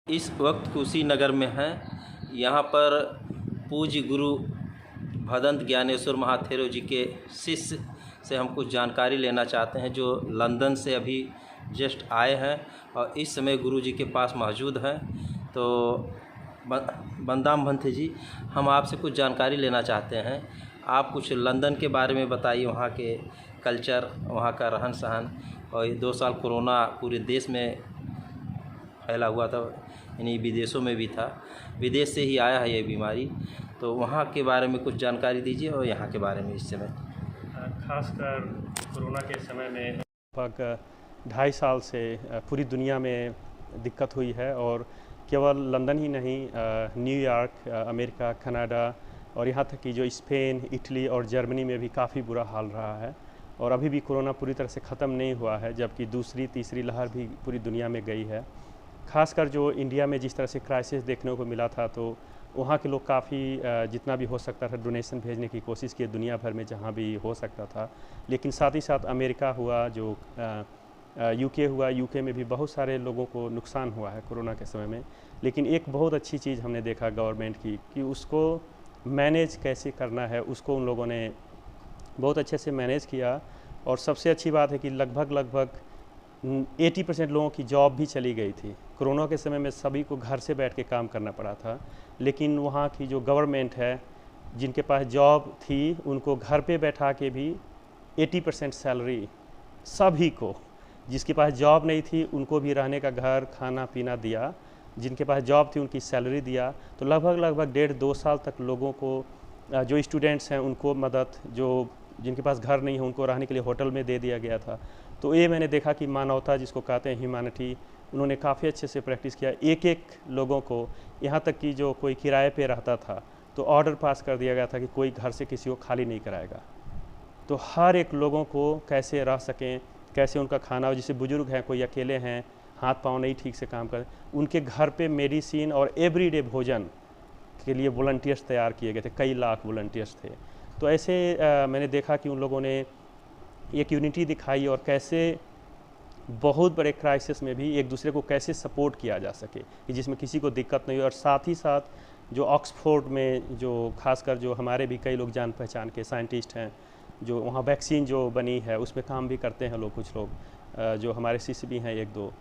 इस वक्त कुशीनगर में हैं। यहाँ पर पूज्य गुरु भदंत ज्ञानेश्वर महाथेरो जी के शिष्य से हम कुछ जानकारी लेना चाहते हैं, जो लंदन से अभी जस्ट आए हैं और इस समय गुरु जी के पास मौजूद हैं। तो बंदाम भंते जी, हम आपसे कुछ जानकारी लेना चाहते हैं। आप कुछ लंदन के बारे में बताइए, वहाँ के कल्चर, वहाँ का रहन सहन। और ये 2 साल कोरोना पूरे देश में फैला हुआ था, यानी विदेशों में भी था, विदेश से ही आया है ये बीमारी। तो वहाँ के बारे में कुछ जानकारी दीजिए और यहाँ के बारे में इस समय। खासकर कोरोना के समय में लगभग 2.5 साल से पूरी दुनिया में दिक्कत हुई है, और केवल लंदन ही नहीं, न्यूयॉर्क, अमेरिका, कनाडा और यहाँ तक कि जो स्पेन, इटली और जर्मनी में भी काफ़ी बुरा हाल रहा है। और अभी भी कोरोना पूरी तरह से ख़त्म नहीं हुआ है, जबकि दूसरी तीसरी लहर भी पूरी दुनिया में गई है। खासकर जो इंडिया में जिस तरह से क्राइसिस देखने को मिला था, तो वहाँ के लोग काफ़ी जितना भी हो सकता था डोनेशन भेजने की कोशिश की दुनिया भर में जहाँ भी हो सकता था। लेकिन साथ ही साथ अमेरिका हुआ, जो यूके हुआ, यूके में भी बहुत सारे लोगों को नुकसान हुआ है कोरोना के समय में। लेकिन एक बहुत अच्छी चीज़ हमने देखा गवर्नमेंट की, कि उसको मैनेज कैसे करना है, उसको उन लोगों ने बहुत अच्छे से मैनेज किया। और सबसे अच्छी बात है कि लगभग 80% लोगों की जॉब भी चली गई थी। कोरोना के समय में सभी को घर से बैठ के काम करना पड़ा था, लेकिन वहाँ की जो गवर्नमेंट है, जिनके पास जॉब थी उनको घर पे बैठा के भी 80% सैलरी सभी को, जिसके पास जॉब नहीं थी उनको भी रहने का घर, खाना पीना दिया, जिनके पास जॉब थी उनकी सैलरी दिया। तो लगभग 1.5-2 साल तक लोगों को, जो स्टूडेंट्स हैं उनको मदद, जो जिनके पास घर नहीं है उनको रहने के लिए होटल में दे दिया गया था। तो ये मैंने देखा कि मानवता जिसको कहते हैं, ह्यूमैनिटी, उन्होंने काफ़ी अच्छे से प्रैक्टिस किया। एक लोगों को, यहाँ तक कि जो कोई किराए पे रहता था तो ऑर्डर पास कर दिया गया था कि कोई घर से किसी को खाली नहीं कराएगा। तो हर एक लोगों को कैसे रह सकें, कैसे उनका खाना हो, जैसे बुजुर्ग हैं, कोई अकेले हैं, हाथ पाँव नहीं ठीक से काम कर, उनके घर पे मेडिसिन और एवरीडे भोजन के लिए वॉलंटियर्स तैयार किए गए थे। कई लाख वॉलंटियर्स थे। तो ऐसे मैंने देखा कि उन लोगों ने एक यूनिटी दिखाई, और कैसे बहुत बड़े क्राइसिस में भी एक दूसरे को कैसे सपोर्ट किया जा सके, कि जिसमें किसी को दिक्कत नहीं हो। और साथ ही साथ जो ऑक्सफोर्ड में, जो खासकर जो हमारे भी कई लोग जान पहचान के साइंटिस्ट हैं, जो वहाँ वैक्सीन जो बनी है उसमें काम भी करते हैं लोग, कुछ लोग जो हमारे शिष्य भी हैं 1-2,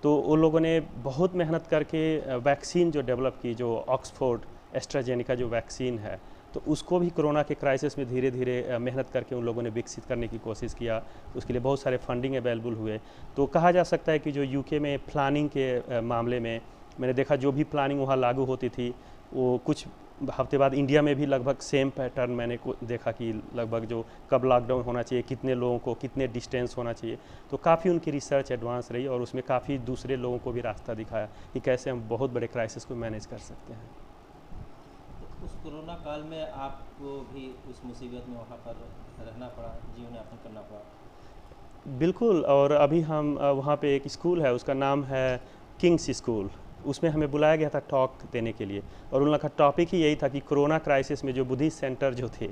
तो उन लोगों ने बहुत मेहनत करके वैक्सीन जो डेवलप की, जो ऑक्सफोर्ड एस्ट्राजेनिका जो वैक्सीन है, तो उसको भी कोरोना के क्राइसिस में धीरे धीरे मेहनत करके उन लोगों ने विकसित करने की कोशिश किया। उसके लिए बहुत सारे फंडिंग अवेलेबल हुए। तो कहा जा सकता है कि जो यूके में प्लानिंग के मामले में मैंने देखा, जो भी प्लानिंग वहाँ लागू होती थी, वो कुछ हफ्ते बाद इंडिया में भी लगभग सेम पैटर्न मैंने देखा, कि लगभग जो कब लॉकडाउन होना चाहिए, कितने लोगों को कितने डिस्टेंस होना चाहिए। तो काफ़ी उनकी रिसर्च एडवांस रही, और उसमें काफ़ी दूसरे लोगों को भी रास्ता दिखाया कि कैसे हम बहुत बड़े क्राइसिस को मैनेज कर सकते हैं। उस कोरोना काल में आपको भी उस मुसीबत में वहाँ पर रहना पड़ा, जीवन यापन करना पड़ा? बिल्कुल। और अभी हम वहाँ पे एक स्कूल है, उसका नाम है किंग्स स्कूल, उसमें हमें बुलाया गया था टॉक देने के लिए। और उन लोगों का टॉपिक ही यही था कि कोरोना क्राइसिस में जो बुद्धिस्ट सेंटर जो थे,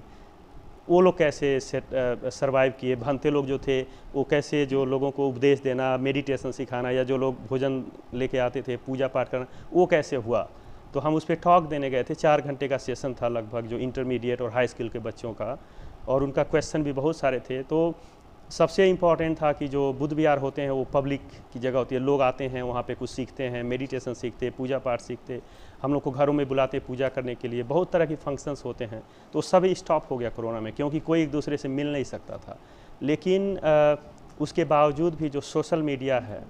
वो लोग कैसे सर्वाइव किए, भंते लोग जो थे वो कैसे जो लोगों को उपदेश देना, मेडिटेशन सिखाना, या जो लोग भोजन लेके आते थे, पूजा पाठ करना, वो कैसे हुआ। तो हम उस पर टॉक देने गए थे। 4 घंटे का सेशन था लगभग, जो इंटरमीडिएट और हाई स्कूल के बच्चों का, और उनका क्वेश्चन भी बहुत सारे थे। तो सबसे इम्पॉर्टेंट था कि जो बुद्ध विहार होते हैं वो पब्लिक की जगह होती है, लोग आते हैं वहाँ पे कुछ सीखते हैं, मेडिटेशन सीखते, पूजा पाठ सीखते, हम लोग को घरों में बुलाते पूजा करने के लिए, बहुत तरह के फंक्शंस होते हैं। तो सब स्टॉप हो गया कोरोना में, क्योंकि कोई एक दूसरे से मिल नहीं सकता था। लेकिन उसके बावजूद भी जो सोशल मीडिया है,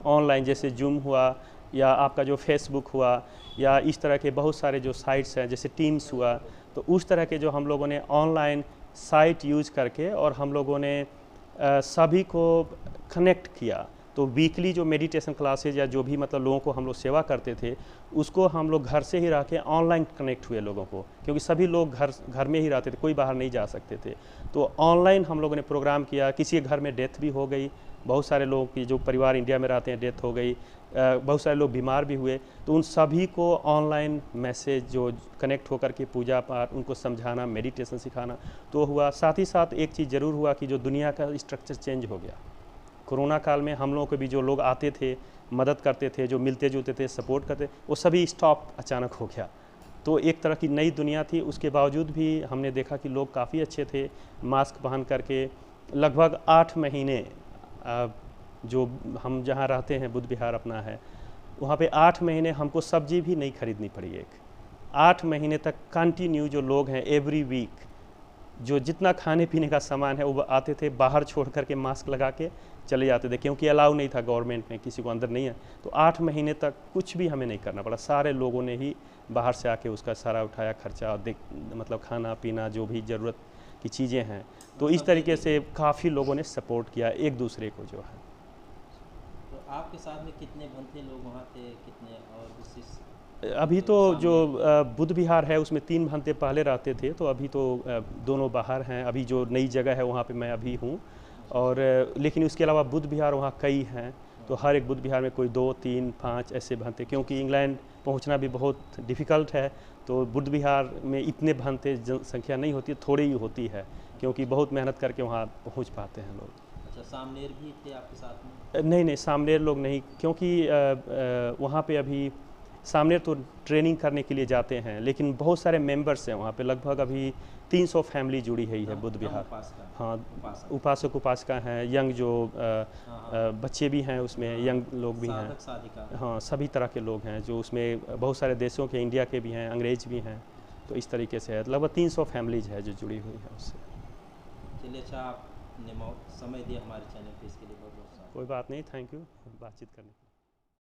ऑनलाइन, जैसे जूम हुआ, या आपका जो फेसबुक हुआ, या इस तरह के बहुत सारे जो साइट्स हैं, जैसे टीम्स हुआ, तो उस तरह के जो हम लोगों ने ऑनलाइन साइट यूज करके, और हम लोगों ने सभी को कनेक्ट किया। तो वीकली जो मेडिटेशन क्लासेज या जो भी मतलब लोगों को हम लोग सेवा करते थे, उसको हम लोग घर से ही रह के ऑनलाइन कनेक्ट हुए लोगों को, क्योंकि सभी लोग घर में ही रहते थे, कोई बाहर नहीं जा सकते थे। तो ऑनलाइन हम लोगों ने प्रोग्राम किया। किसी के घर में डेथ भी हो गई, बहुत सारे लोगों की जो परिवार इंडिया में रहते हैं डेथ हो गई, बहुत सारे लोग बीमार भी हुए। तो उन सभी को ऑनलाइन मैसेज जो कनेक्ट होकर के पूजा पाठ, उनको समझाना, मेडिटेशन सिखाना तो हुआ। साथ ही साथ एक चीज़ ज़रूर हुआ कि जो दुनिया का स्ट्रक्चर चेंज हो गया। कोरोना काल में हम लोगों के भी जो लोग आते थे, मदद करते थे, जो मिलते जुलते थे, सपोर्ट करते, वो सभी स्टॉप अचानक हो गया। तो एक तरह की नई दुनिया थी। उसके बावजूद भी हमने देखा कि लोग काफ़ी अच्छे थे, मास्क पहन करके लगभग 8 महीने जो हम जहाँ रहते हैं, बुद्ध विहार अपना है, वहाँ पे 8 महीने हमको सब्जी भी नहीं खरीदनी पड़ी। 8 महीने तक कंटिन्यू जो लोग हैं एवरी वीक जो जितना खाने पीने का सामान है वो आते थे, बाहर छोड़ करके मास्क लगा के चले जाते थे, क्योंकि अलाउ नहीं था गवर्नमेंट में, किसी को अंदर नहीं है। तो 8 महीने तक कुछ भी हमें नहीं करना पड़ा, सारे लोगों ने ही बाहर से आके उसका सारा उठाया खर्चा, मतलब खाना पीना जो भी ज़रूरत की चीज़ें हैं। तो इस तरीके से काफ़ी लोगों ने सपोर्ट किया एक दूसरे को जो है। तो आपके साथ में कितने भंते लोग वहाँ थे, कितने और विशेष? अभी तो जो बुद्ध विहार है उसमें 3 भंते पहले रहते थे, तो अभी तो दोनों बाहर हैं। अभी जो नई जगह है वहाँ पे मैं अभी हूँ, और लेकिन उसके अलावा बुद्ध विहार वहाँ कई हैं। तो हर एक बुद्ध विहार में कोई 2, 3, 5 ऐसे भंते, क्योंकि इंग्लैंड पहुँचना भी बहुत डिफ़िकल्ट है, तो बुद्ध विहार में इतने भंते जनसंख्या नहीं होती, थोड़ी ही होती है, क्योंकि बहुत मेहनत करके वहाँ पहुँच पाते हैं लोग। अच्छा, सामनेर भी थे आपके साथ में? नहीं, सामनेर लोग नहीं, क्योंकि वहाँ पे अभी सामनेर तो ट्रेनिंग करने के लिए जाते हैं, लेकिन बहुत सारे मेंबर्स हैं वहाँ पे, लगभग अभी 300 फैमिली जुड़ी है बुद्ध विहार। हाँ, उपासक उपासिका हैं, यंग जो बच्चे भी हैं उसमें, यंग लोग भी हैं। हाँ, सभी तरह के लोग हैं जो उसमें, बहुत सारे देशों के, इंडिया के भी हैं, अंग्रेज भी हैं। तो इस तरीके से है, लगभग 300 फैमिलीज है जो जुड़ी हुई है उससे। चलिए, अच्छा आपने समय दिया हमारे चैनल पे, इसके लिए बहुत बहुत कोई बात नहीं, थैंक यू बातचीत करने।